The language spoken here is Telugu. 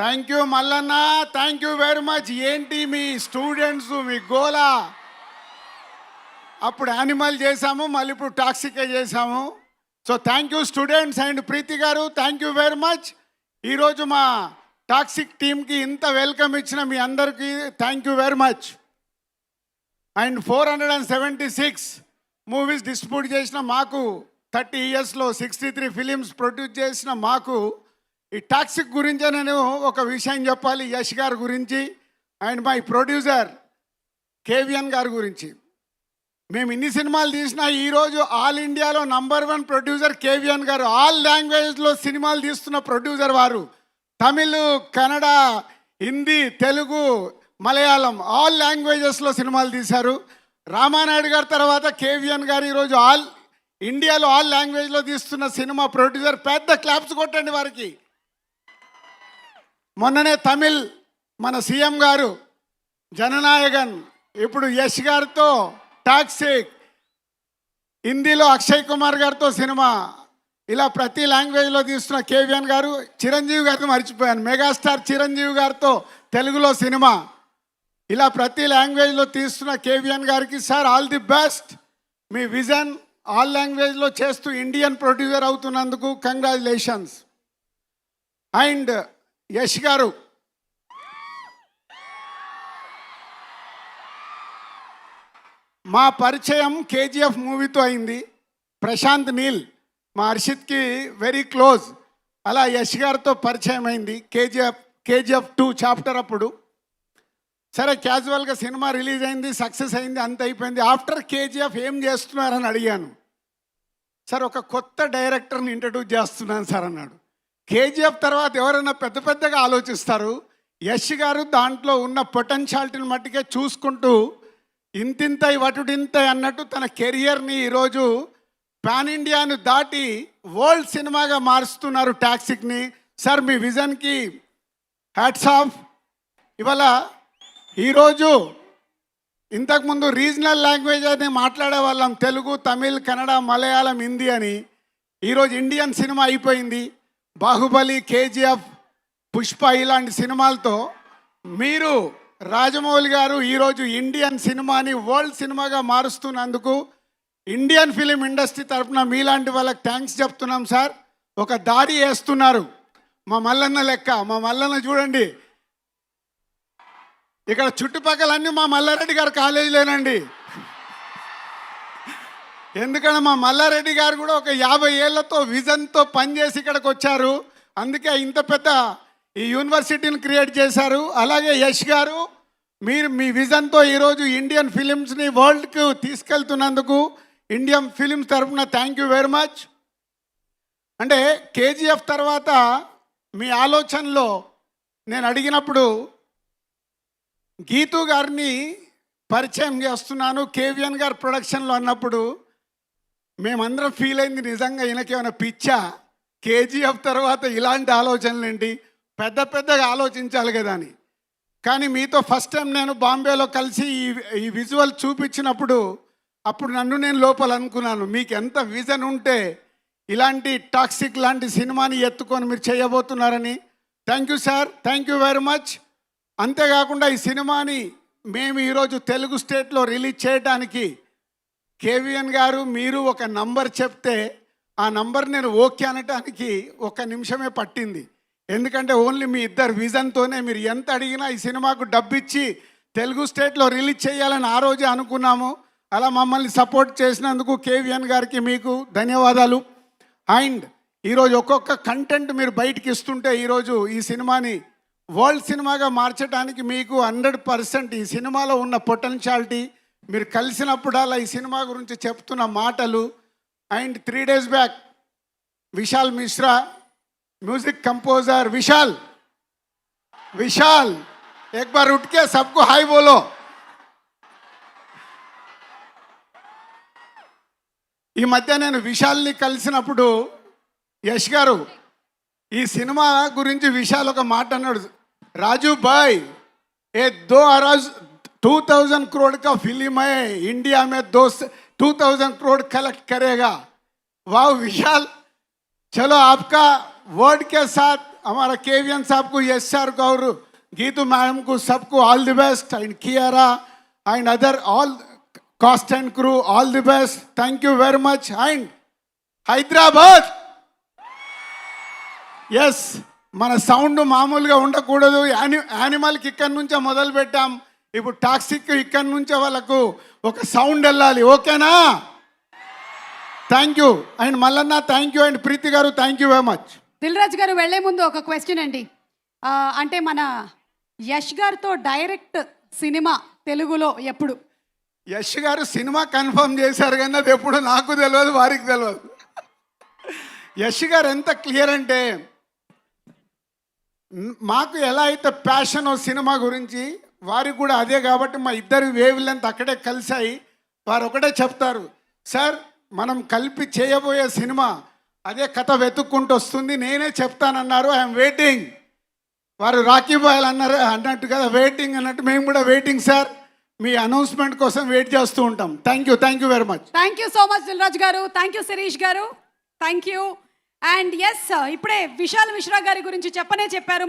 Thank you Mallanna, thank you very much. ఏంటి మీ స్టూడెంట్స్ మీ గోలా? అప్పుడు యానిమల్ చేసాము, మళ్ళీ ఇప్పుడు టాక్సికే చేసాము. So thank you students and Preethi garu, thank you very much. ఈరోజు మా టాక్సిక్ టీమ్కి ఇంత వెల్కమ్ ఇచ్చిన మీ అందరికీ thank you very much. And 476 movies distribute చేసిన మాకు, 30 ఇయర్స్లో 63 ఫిలిమ్స్ ప్రొడ్యూస్ చేసిన మాకు, ఈ టాక్సిక్ గురించే నేను ఒక విషయం చెప్పాలి. యష్ గారి గురించి అండ్ మై ప్రొడ్యూసర్ కేవిఎన్ గారి గురించి. మేము ఇన్ని సినిమాలు తీసినా ఈరోజు ఆల్ ఇండియాలో #1 ప్రొడ్యూసర్ కేవిఎన్ గారు. ఆల్ లాంగ్వేజ్లో సినిమాలు తీస్తున్న ప్రొడ్యూసర్ వారు. తమిళ్, కన్నడ, హిందీ, తెలుగు, మలయాళం ఆల్ లాంగ్వేజెస్లో సినిమాలు తీశారు. రామానాయుడు గారి తర్వాత కేవిఎన్ గారు ఈరోజు ఆల్ ఇండియాలో ఆల్ లాంగ్వేజ్లో తీస్తున్న సినిమా ప్రొడ్యూసర్. పెద్ద క్లాప్స్ కొట్టండి వారికి. మొన్ననే తమిళ్ మన సీఎం గారు జననాయకన్, ఇప్పుడు యష్ గారితో టాక్సిక్, హిందీలో అక్షయ్ కుమార్ గారితో సినిమా, ఇలా ప్రతి లాంగ్వేజ్లో తీస్తున్న కేవిఎన్ గారు. చిరంజీవి గారితో మర్చిపోయాను, మెగాస్టార్ చిరంజీవి గారితో తెలుగులో సినిమా, ఇలా ప్రతి లాంగ్వేజ్లో తీస్తున్న కేవిఎన్ గారికి సార్ ఆల్ ది బెస్ట్. మీ విజన్ ఆల్ లాంగ్వేజ్లో చేస్తూ ఇండియన్ ప్రొడ్యూసర్ అవుతున్నందుకు కంగ్రాచులేషన్స్. అండ్ యష్ గారు, మా పరిచయం కేజీఎఫ్ మూవీతో అయింది. ప్రశాంత్ నీల్ మా హర్షిత్కి వెరీ క్లోజ్. అలా యష్ గారితో పరిచయం అయింది కేజీఎఫ్ 2 చాప్టర్ అప్పుడు. సరే క్యాజువల్గా సినిమా రిలీజ్ అయింది, సక్సెస్ అయింది, అంత అయిపోయింది. ఆఫ్టర్ కేజీఎఫ్ ఏం చేస్తున్నారని అడిగాను. సార్ ఒక కొత్త డైరెక్టర్ని ఇంట్రడ్యూస్ చేస్తున్నాను సార్ అన్నాడు. కేజీఎఫ్ తర్వాత ఎవరైనా పెద్దగా ఆలోచిస్తారు. యష్ గారు దాంట్లో ఉన్న పొటెన్షియాలిటీని మట్టుకే చూసుకుంటూ ఇంతింతై వటుడింతై అన్నట్టు తన కెరియర్ని ఈరోజు పాన్ ఇండియాను దాటి వరల్డ్ సినిమాగా మారుస్తున్నారు టాక్సిక్ని. సార్ మీ విజన్కి హ్యాట్స్ ఆఫ్. ఇవాళ ఈరోజు ఇంతకుముందు రీజనల్ లాంగ్వేజ్ అని మాట్లాడే వాళ్ళం, తెలుగు, తమిళ్, కన్నడ, మలయాళం, హిందీ అని. ఈరోజు ఇండియన్ సినిమా అయిపోయింది. బాహుబలి, కేజీఎఫ్, పుష్ప ఇలాంటి సినిమాలతో మీరు రాజమౌళి గారు ఈరోజు ఇండియన్ సినిమాని వరల్డ్ సినిమాగా మారుస్తున్నందుకు ఇండియన్ ఫిలిం ఇండస్ట్రీ తరఫున మీలాంటి వాళ్ళకి థ్యాంక్స్ చెప్తున్నాం సార్. ఒక దారి వేస్తున్నారు మా మల్లన్న లెక్క. మా మల్లన్న చూడండి, ఇక్కడ చుట్టుపక్కలన్నీ మా మల్లారెడ్డి గారు కాలేజీలేనండి. ఎందుకంటే మా మల్లారెడ్డి గారు కూడా ఒక 50 ఏళ్లతో విజన్తో పనిచేసి ఇక్కడికి వచ్చారు. అందుకే ఇంత పెద్ద ఈ యూనివర్సిటీని క్రియేట్ చేశారు. అలాగే యష్ గారు, మీరు మీ విజన్తో ఈరోజు ఇండియన్ ఫిలిమ్స్ని వరల్డ్కు తీసుకెళ్తున్నందుకు ఇండియన్ ఫిలిమ్స్ తరఫున థ్యాంక్ యూ వెరీ మచ్. అంటే కేజీఎఫ్ తర్వాత మీ ఆలోచనలో నేను అడిగినప్పుడు గీతూ గారిని పరిచయం చేస్తున్నాను కేవిఎన్ గారు ప్రొడక్షన్లో అన్నప్పుడు మేమందరం ఫీల్ అయింది, నిజంగా ఈయనకేమైనా పిచ్చా, కేజీఎఫ్ తర్వాత ఇలాంటి ఆలోచనలు ఏంటి, పెద్దగా ఆలోచించాలి కదా అని. కానీ మీతో ఫస్ట్ టైం నేను బాంబేలో కలిసి ఈ విజువల్ చూపించినప్పుడు అప్పుడు నన్ను నేను లోపల అనుకున్నాను, మీకు ఎంత విజన్ ఉంటే ఇలాంటి టాక్సిక్ లాంటి సినిమాని ఎత్తుకొని మీరు చేయబోతున్నారని. Thank you sir, thank you very much. అంతేకాకుండా ఈ సినిమాని మేము ఈరోజు తెలుగు స్టేట్లో రిలీజ్ చేయడానికి కేవిఎన్ గారు మీరు ఒక నంబర్ చెప్తే ఆ నంబర్ నేను ఓకే అనటానికి 1 నిమిషమే పట్టింది. ఎందుకంటే ఓన్లీ మీ ఇద్దరు విజన్తోనే మీరు ఎంత అడిగినా ఈ సినిమాకు డబ్బిచ్చి తెలుగు స్టేట్లో రిలీజ్ చేయాలని ఆ రోజే అనుకున్నాము. అలా మమ్మల్ని సపోర్ట్ చేసినందుకు కేవిఎన్ గారికి మీకు ధన్యవాదాలు. అండ్ ఈరోజు ఒక్కొక్క కంటెంట్ మీరు బయటికి ఇస్తుంటే ఈరోజు ఈ సినిమాని వరల్డ్ సినిమాగా మార్చడానికి మీకు 100% ఈ సినిమాలో ఉన్న పొటెన్షియాలిటీ, మీరు కలిసినప్పుడల్లా ఈ సినిమా గురించి చెప్తున్న మాటలు. And 3 days back Vishal Mishra, music composer Vishal एक बार उठ के सबको हाई बोलो. ఈ మధ్య నేను విశాల్ని కలిసినప్పుడు యష్ గారు ఈ సినిమా గురించి విశాల్ ఒక మాట అన్నాడు, రాజు భాయ్ ఏ 2000 करोड़ का फिल्म है, इंडिया में 2000 करोड़ कलेक्ट करेगा. वाह विशाल, चलो आपका वर्ड के साथ हमारा केवीएन साहब को, यश सर को और गीतू मैडम को, सबको all the best. And Kiara and other all cast and crew, all the best. Thank you very much. And Hyderabad, yes, మన సౌండ్ మామూలుగా ఉండకూడదు. యానిమల్కి ఇక్కడి నుంచే మొదలు పెట్టాం, ఇప్పుడు టాక్సిక్ ఇక్కడి నుంచే వాళ్ళకు ఒక సౌండ్ వెళ్ళాలి. ఓకేనా? Thank you. And Mallanna thank you. And Preethi garu thank you very much. Dil Raju garu వెళ్లే ముందు ఒక క్వశ్చన్ అండి. అంటే మన యష్ గారితో డైరెక్ట్ సినిమా తెలుగులో ఎప్పుడు? యష్ గారు సినిమా కన్ఫర్మ్ చేశారు కానీ అది ఎప్పుడు నాకు తెలియదు, వారికి తెలియదు. యష్ గారు ఎంత క్లియర్ అంటే, మాకు ఎలా అయితే ప్యాషన్ సినిమా గురించి వారికి కూడా అదే, కాబట్టి మా ఇద్దరు వేవ్ లెంత్ అక్కడే కలిసాయి. వారు ఒకటే చెప్తారు, సార్ మనం కలిపి చేయబోయే సినిమా అదే కథ వెతుక్కుంటూ వస్తుంది, నేనే చెప్తానన్నారు. I'm waiting. వారు రాఖీ బాయ్ అన్నారు అన్నట్టు కదా, వెయిటింగ్ అన్నట్టు మేము కూడా వెయిటింగ్ సార్. మీ అనౌన్స్మెంట్ కోసం వెయిట్ చేస్తూ ఉంటాం. Thank you very much. Thank you so much Dil Raju garu. Thank you Sirish గారు. Thank you. అండ్ ఎస్, ఇప్పుడే విశాల్ మిశ్రా గారి గురించి చెప్పారు.